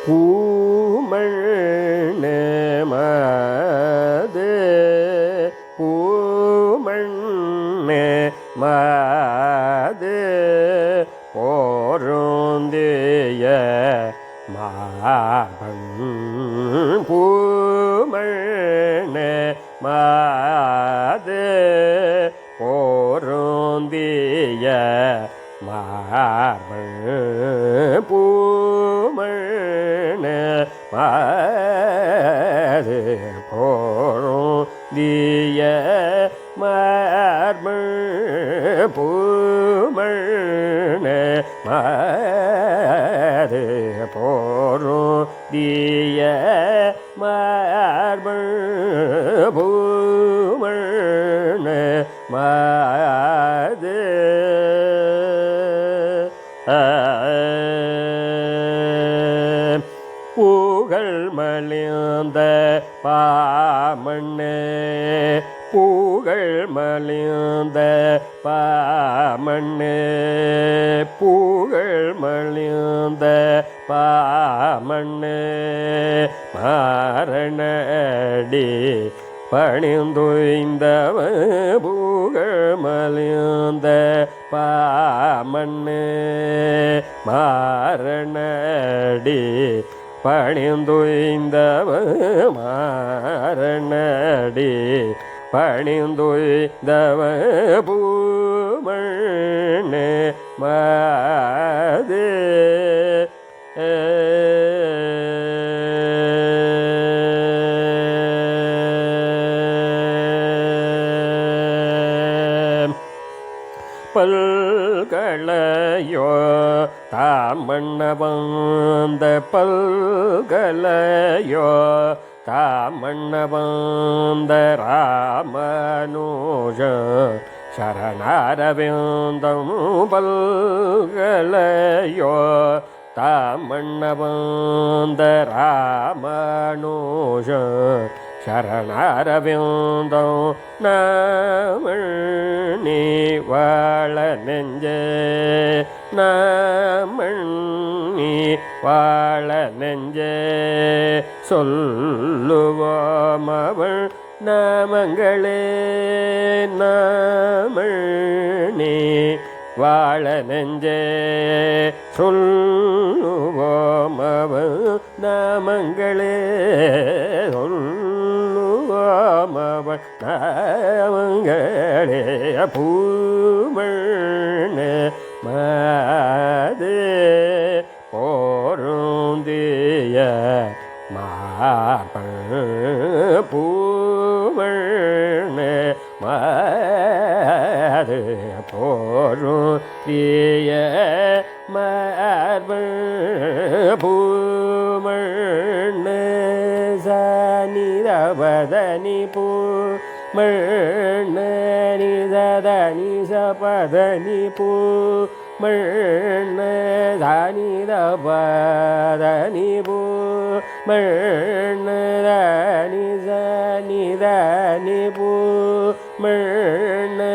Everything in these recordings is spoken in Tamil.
பூமண்ணு மது பூமண்ணு மது போருந்திய மாபன் பூமண்ணு மது போருந்திய மாபன் பூமண்ணு மது போருந்திய மார்பன் பூமண்ணு மது போருந்திய மார்பன் பூமண்ணு மது பூகள் மலிந்த பாமண்ணு பூகள் மலிந்த பாமண்ணு பூகள் மலிந்த பாமண்ணு மாரணடி பணிந்துய்ந்தவ பூகள் மலிந்த பாமண்ணு மாரணடி பணிந்துய்ந்தவ மாரணடி பணிந்துய்ந்தவ பூமண்ணு மது பல்களையோ தாமண்ணவந்த பல்களையோ தாமண்ணவந்த ராமனுஜ சரணாரவிந்தம் பல்களையோ தாமண்ணவந்த ராமனுஜ சரணாரவிந்தம் நாமண்ணி வாழ நெஞ்சே நாமண்ணி வாழ நெஞ்சே சொல்லுவோம் அவள் நாமங்களே நாமண்ணி வாழ நெஞ்சே சொல்லுவோம் அவள் நாமங்களே சொல்லுவோம் அவள் நாமங்களே பூமண்ணு மது போருந்திய மார்பன் பூமண்ணு மது போருந்திய மார்பன் பூமண்ணு சனிதபதனி பூமண்ணு நிததனி சபதனி பூமண்ணு தனிதபதனி பூமண்ணு தனி சனிதனி பூமண்ணு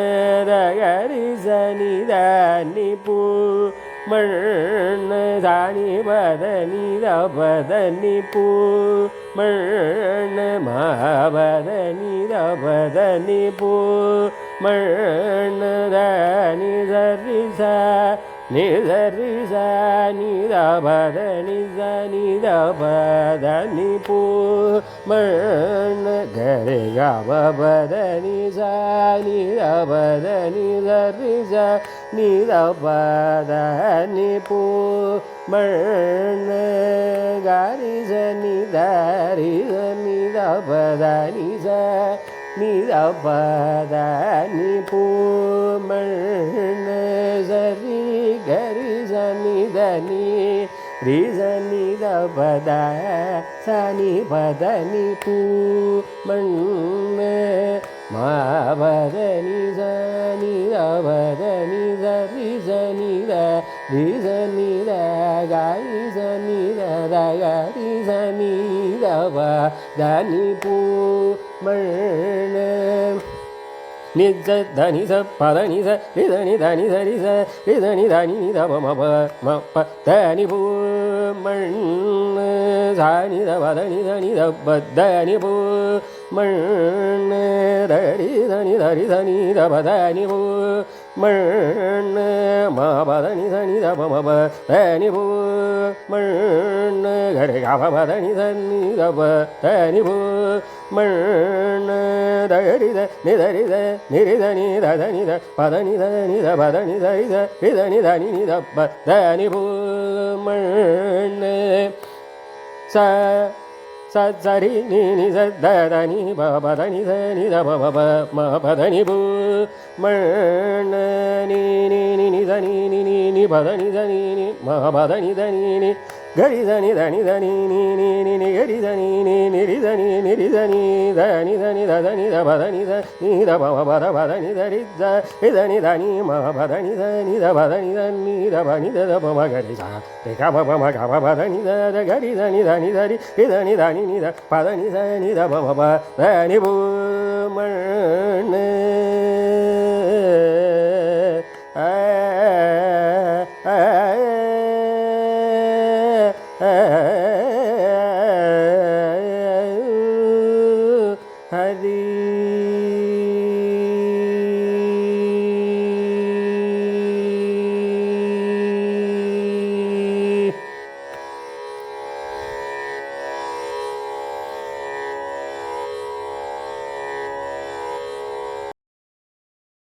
தகரி சனிதனி பூமண்ணு தனி பதனி தபதனி பூமண்ணு மபதனி தபதனி பூமண்ணு தனி சரிச நிதரிச நிதபதனி நிதபதனி பூமண்ணு கரி கபதனி நிதபதனி சரிச நிதபதனி பூமண்ணு கரிச நிதரிச நிதபதனி நிதபதனி பூமண்ணு சரி கரி சனிதனி ரிசனி தபத சனி பதனி பூமண்ணு மாபதனி சனி தபதனி சரி சனித ரிசனித கரி சனித கரி சனி தபதனி பூமண்ணு நிஜ தனி ச பதனி ச ரிதனி தனி சரி ச ரிதனி தனி நித மப மப்ப தனி பூ மண் சாணி தபதனி தனி தபதனி பூ மண் தரி தனி தரி தனி தபதனி பூ மண் மாபதனி தனி தபமப தனி பூ மண் கரி கபதனி தனி தபதனி பூ மண் தரித நிதரித நிரிதனி ததனித பதனித நித பதனி தரித ரிதனி தனி நித பதனி பூ மண் ச சரி நீ நி சதனி பதனி தனி தபமப மபதனி பூ மண் நீ நீ நி தனி நி நி பதனி தனி நி மபதனி தனி நி கரிதனி தனி தனி நீ நீ நி கரிதனி நீ நிரிதனி நிரிதனி தனி தனி தனி தபதனி தனி தபமபத பதனி தரித இதனி தனி மபதனி தனி தபதனி தனி தபனி தபம கரிசா கபம கபதனி த கரிதனி தனி தரி இதனி தனி நித பதனி தனி தபமப தனி பூ மண்